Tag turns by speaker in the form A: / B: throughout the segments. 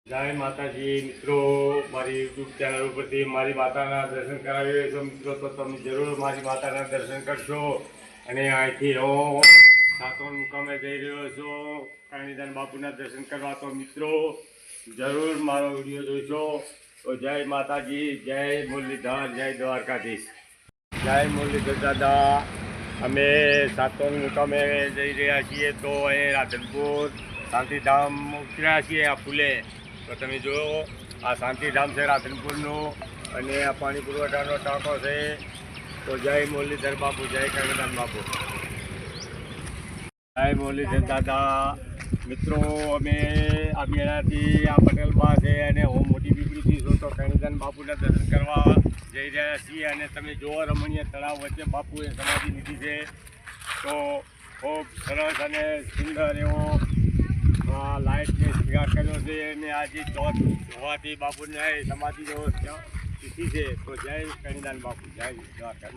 A: જય માતાજી મિત્રો, મારી યુટ્યુબ ચેનલ ઉપરથી મારી માતાના દર્શન કરાવી રહ્યો છો મિત્રો, તો તમે જરૂર મારી માતાના દર્શન કરશો. અને અહીંથી હું સાતવણ મુકામે જઈ રહ્યો છું કરણીધન બાપુના દર્શન કરવા. તો મિત્રો જરૂર મારો વિડીયો જોઈશો. તો જય માતાજી, જય મુરલીધર, જય દ્વારકાધીશ, જય મુરલીધર દાદા. અમે સાતવણ મુકામે જઈ રહ્યા છીએ. તો એ રાધનપુર શાંતિધામ ઉતર્યા છીએ આ પુલે. તો તમે જુઓ, આ શાંતિધામ છે રાધનપુરનું, અને આ પાણી પુરવઠાનો ટાંકો છે. તો જય મુરલીધર બાપુ, જય કરણીધન બાપુ, જય મુરલીધર દાદા. મિત્રો અમે આ મેળાથી આ પટેલબા છે અને હું મોટી પીપળીથી છું. તો કરણીધન બાપુના દર્શન કરવા જઈ રહ્યા છીએ. અને તમે જુઓ, રમણીય તળાવ વચ્ચે બાપુએ સમાધિ લીધી છે. તો ખૂબ સરસ અને સુંદર એવો લાઇટને શૃંગાર કર્યો છે. અને આજે ચોથ હોવાથી બાપુને સમાધિનો તિથિ છે. તો જય કરણીધન બાપુ, જય દ્વારકા,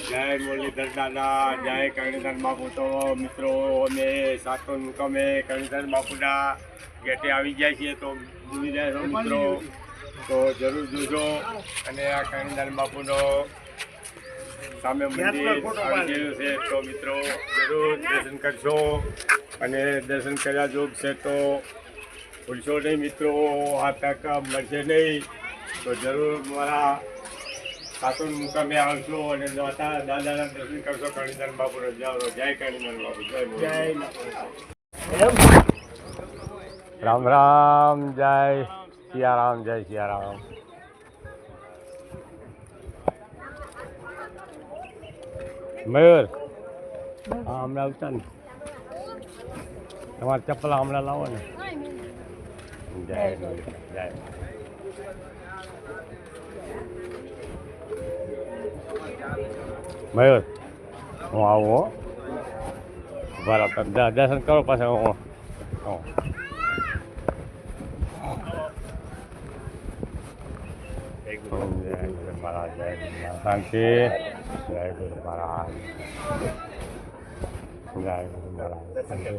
A: જય મુરલીધર દાદા, જય કરણીધન બાપુ. તો મિત્રો અમે સાતવણ મુકામે કરણીધન બાપુના ગેટે આવી જાય છીએ. તો જોઈ રહ્યા છો મિત્રો, તો જરૂર જોજો. અને આ કરણીધન બાપુનો સામે મંદિર આવી ગયું છે. તો મિત્રો જરૂર દર્શન કરશો. અને દર્શન કર્યા જોગ છે તો ભૂલશો નહીં મિત્રો, આ તક મળશે નહીં. તો જરૂર મારા સાતવણ મુકામે આવશો અને દાદાના દર્શન કરશો. કરણીધન બાપુને જાઓ. જય કરણીધન બાપુ, જય રામ રામ, જય સિયારામ, જય સિયારામ. મયુર, હા હમણાં આવતા ને, તમારે ચપ્પલ હમણાં લાવો ને. જય જય મયુર, હું આવું હો. બરાબર, દર્શન કરો પાછા. હું મારા જય શાંતિ, જય ગુરુ મહારાજ, જય ગુરુ મહારાજ.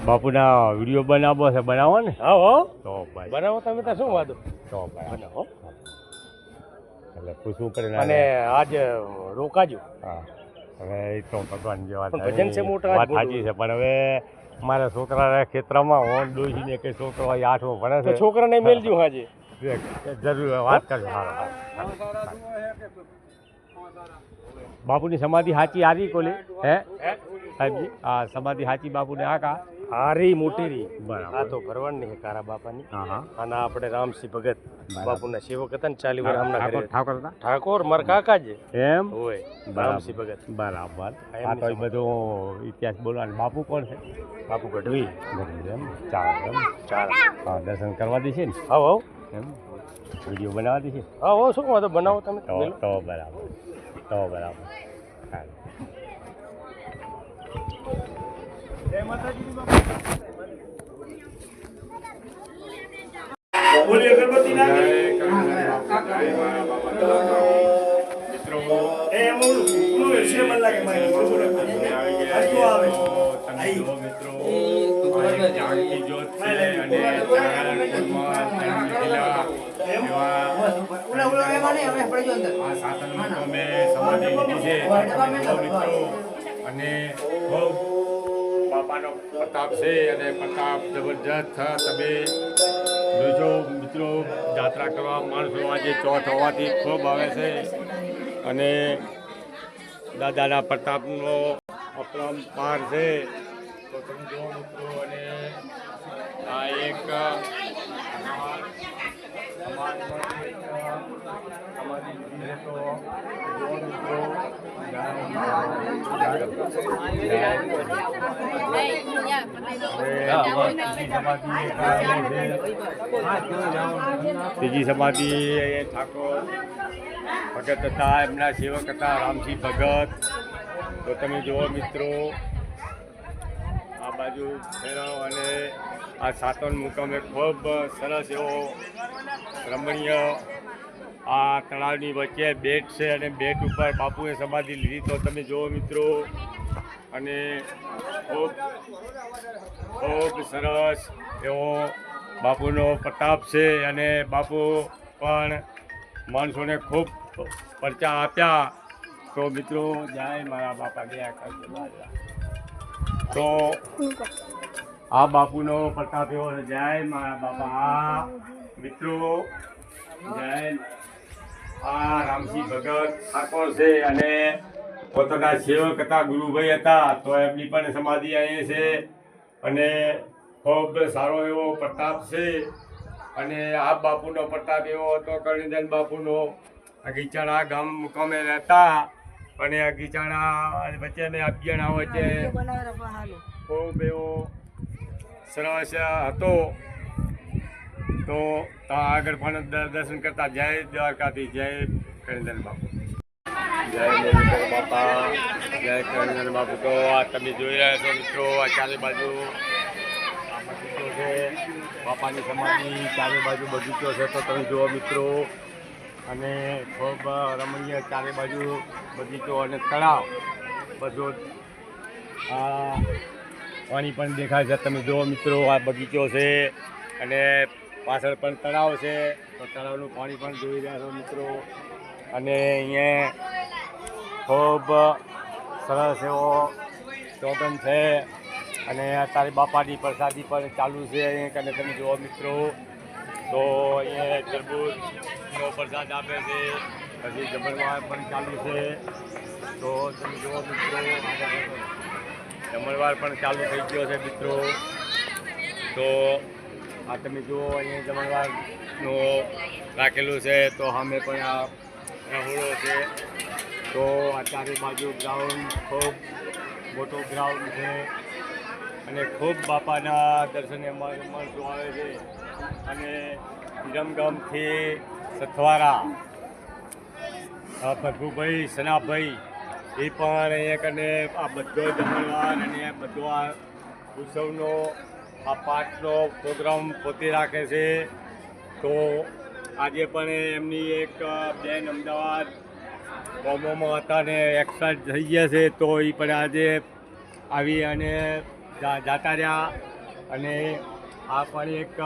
A: બાપુના વિડીયો બનાવો છે, બનાવો ને? હા હો, તો ભાઈ બનાવો તમે. તો શું વાંધો, તો ભાઈ બનાવો. એટલે પૂછવું પડે. અને આજે રોકાજો. હા, હવે એ તો ભગવાન જેવા ભજન છે, મોટા વાત સાચી છે. પણ હવે મારા છોકરા ખેતરમાં હું ડોસીને કે છોકરો 8મું ભણે છે. છોકરાને મેલજો હાજે, જરૂર વાત કરજો. બાપુની સમાધિ સાચી હારી કોલી હે સાહેબજી? હા, સમાધિ સાચી બાપુને આ કા હારી મોટી. બરાબર, આ તો ભરવાડની કારા બાપાની. અને આપણે રામસિંહ ભગત બાપુના સેવક હતા ને 40 વર્ષ હમણાં ઠાકોર હતા. ઠાકોર મારા કાકા જ એમ હોય, રામસિંહ ભગત. બરાબર, આ તો બધો ઇતિહાસ બોલવાનો. બાપુ કોણ છે? બાપુ ગઢવી. એમ ચાલો, એમ ચાલો. હા, દર્શન કરવા દેશે ને? હા હો, એમ વિડીયો બનાવવા દેશે? હા હો, શું વાંધો, બનાવો તમે. તો બરાબર, તો બરાબર. જય માતાજી. બોલીએ ગણપતિ ના મિત્રો, એ મોળું છે મને લાગે મારી બોલો આજો આવે. તમે જો મિત્રો, જાગતી જ્યોત છે અને આ સાતન મુકામે સમાધિ લીધી છે મિત્રો. અને બાપાનો પ્રતાપ છે, અને પ્રતાપ જબરજસ્ત. તમે જોજો મિત્રો, જાત્રા કરવા માણસો આજે ચોથ હોવાથી ખૂબ આવે છે. અને દાદાના પ્રતાપનો અપરંપાર છે. તો તમે જુઓ મિત્રો, અને આ એક ત્રીજી સમાધિ ઠાકોર ભગત હતા, એમના સેવક હતા રામસિંહ ભગત. તો તમે જુઓ મિત્રો, આ બાજુ ફેરવ. અને આ સાતવણ મુકામે ખૂબ સરસ એવો રમણીય આ તળાવની વચ્ચે બેટ છે, અને બેટ ઉપર બાપુએ સમાધિ લીધી. તો તમે જુઓ મિત્રો, અને ખૂબ ખૂબ સરસ એવો બાપુનો પ્રતાપ છે. અને બાપુ પણ માણસોને ખૂબ પરચા આપ્યા. તો મિત્રો જય મારા બાપા દયા કરજો. તો આ બાપુનો પ્રતાપ એવો છે. જય મારા બાપા. મિત્રો જય. આ રામસિંહ ભગત ઠાકોર છે અને પોતાના સેવક હતા, ગુરુભાઈ હતા. તો એમની પણ સમાધિ અહીં છે અને ખૂબ સારો એવો પ્રતાપ છે. અને આ બાપુનો પ્રતાપ એવો હતો કરણીધન બાપુનો. આ ગીચાણા ગામ મુકામે રહેતા અને આ ગીચાણા વચ્ચે ને અભિયાન વચ્ચે ખૂબ એવો સરસ હતો. તો ત્યાં આગળ પણ દર્શન કરતા. જય દ્વારકાથી. જય કરણીધન બાપુ. જય મોલીધર બાપા. જય કરણીધન બાપુ. તો આ તમે જોઈ રહ્યા છો મિત્રો, આ ચારે બાજુ આ બગીચો છે, બાપાની સમાધિ. ચારે બાજુ બગીચો છે તો તમે જુઓ મિત્રો. અને ખૂબ રમણીય ચારે બાજુ બગીચો અને તળાવ બધું. આ પાણી પણ દેખાય છે. તમે જુઓ મિત્રો, આ બગીચો છે અને પાછળ પણ તળાવ છે. તો તળાવનું પાણી પણ જોઈ રહ્યા છો મિત્રો. અને અહીંયા ખૂબ સરસ એવો ચોગન છે. અને અત્યારે બાપાની પ્રસાદી પણ ચાલુ છે અહીંયા કને. તમે જુઓ મિત્રો, તો અહીંયા તરબૂચનો પ્રસાદ આપે છે. પછી જમણવાર પણ ચાલુ છે. તો તમે જુઓ મિત્રો, જમણવાર પણ ચાલુ થઈ ગયો છે મિત્રો. તો આ તમે જુઓ અહીંયા જમણવારનું રાખેલું છે. તો સામે પણ આ રહોળો છે. તો આ ચારે બાજુ ગ્રાઉન્ડ, ખૂબ મોટો ગ્રાઉન્ડ છે અને ખૂબ બાપાના દર્શને માણસો આવે છે. અને વિરમગામથી સથવારા ભગુભાઈ, સનાભાઈ એ પણ અહીંયા કને આ બધો જમણવાર અને બધો આ ઉત્સવનો આ પાઠનો પ્રોગ્રામ પોતે રાખે છે. તો આજે પણ એમની એક બેન અમદાવાદ ગામોમાં હતા ને એક્સપાયર થઈ ગયા છે. તો એ પણ આજે આવી અને જાતા રહ્યા. અને આ પણ એક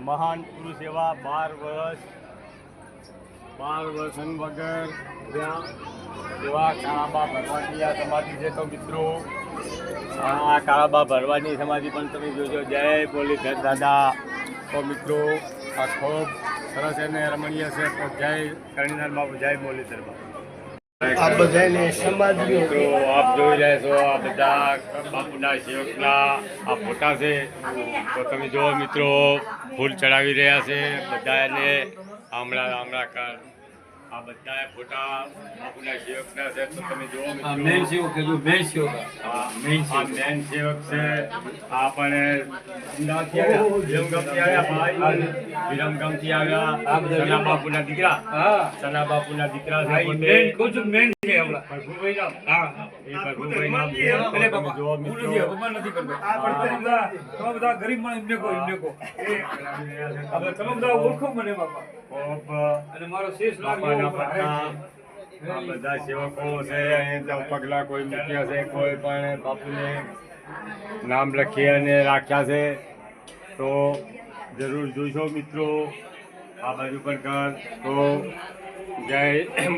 A: મહાન પુરુષ એવા 12 વર્ષ વગર ત્યાં એવા કાળાબા ભરવાની આ સમાધિ છે. તો મિત્રો આ કાળાબા ભરવાની સમાધિ પણ તમે જોજો. જય મુરલીધર દાદા. તો મિત્રો આ ખૂબ સરસ અને રમણીય છે. તો જય કરણીધર બાપુ. જય મુરલીધર બાપુ. આ બધાને સમાધિ મિત્રો આપ જોઈ રહ્યા છો. આ બધા બાપુના સેવકના આ ફોટા છે. તો તમે જુઓ મિત્રો, ફૂલ ચડાવી રહ્યા છે બધાને. આમળા કર આ બધા ફોટા બાપુના સેવકના છે. તો તમે જુઓ મિત્રો, મેન સેવક છે. આ પણ અમદાવાદથી આવ્યા, વિરમગામથી આવ્યા. સના બાપુના દીકરા, સના બાપુના દીકરા છે. મેન છે હમણાં ભગુભાઈ નામ. હા, એ ભગુભાઈ નામ છે. તમે જુઓ મિત્રો, તમે બધા ગરીબ માણસ ઇમને કો તમે બધા ઓળખો મને બાપા. અને મારો શેષ લાગ્યો. આ બધા સેવકો છે. અહીં પગલા કોઈ મૂક્યા છે, કોઈ પણ બાપુને નામ લખી અને રાખ્યા છે. તો જરૂર જોઈશો મિત્રો. આ બાજુ પર કર. તો જય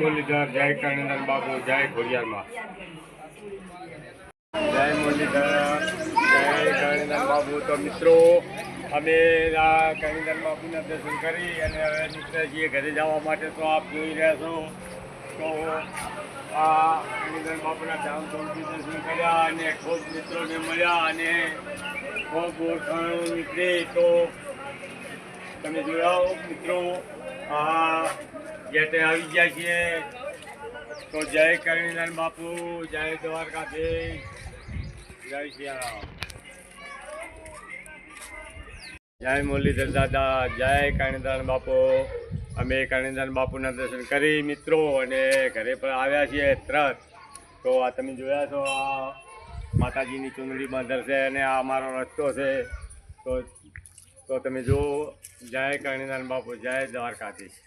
A: મુરલીધર. જય કરણીધર બાપુ. જય ખોડિયારમાં. જય મુરલીધર. જય કરણીધર બાપુ. તો મિત્રો અમે આ કરણીધર બાપુના દર્શન કરી અને હવે નીકળ્યા છીએ ઘરે જવા માટે. તો આપ જોઈ રહ્યા છો. તો આ કરણીધર બાપુના ધામધૂમથી દર્શન કર્યા અને ખૂબ મિત્રોને મળ્યા અને ખૂબ ઓળખાણો નીકળી. તો તમે જોયા મિત્રો, આ ગેટે આવી ગયા છીએ. તો જય કરણીધર બાપુ. જય દ્વારકાધીશ. જય સિયારામ. જય મુરલીધર દાદા. જય કરણીધર બાપુ. અમે કરણીધર બાપુના દર્શન કરી મિત્રો અને ઘરે પર આવ્યા છીએ તરત. તો આ તમે જોયા છો, આ માતાજીની ચુંદડી બાંધર અને આ અમારો રસ્તો છે. તો તમે જુઓ. જય કરણીધર બાપુ. જય દ્વારકાધીશ.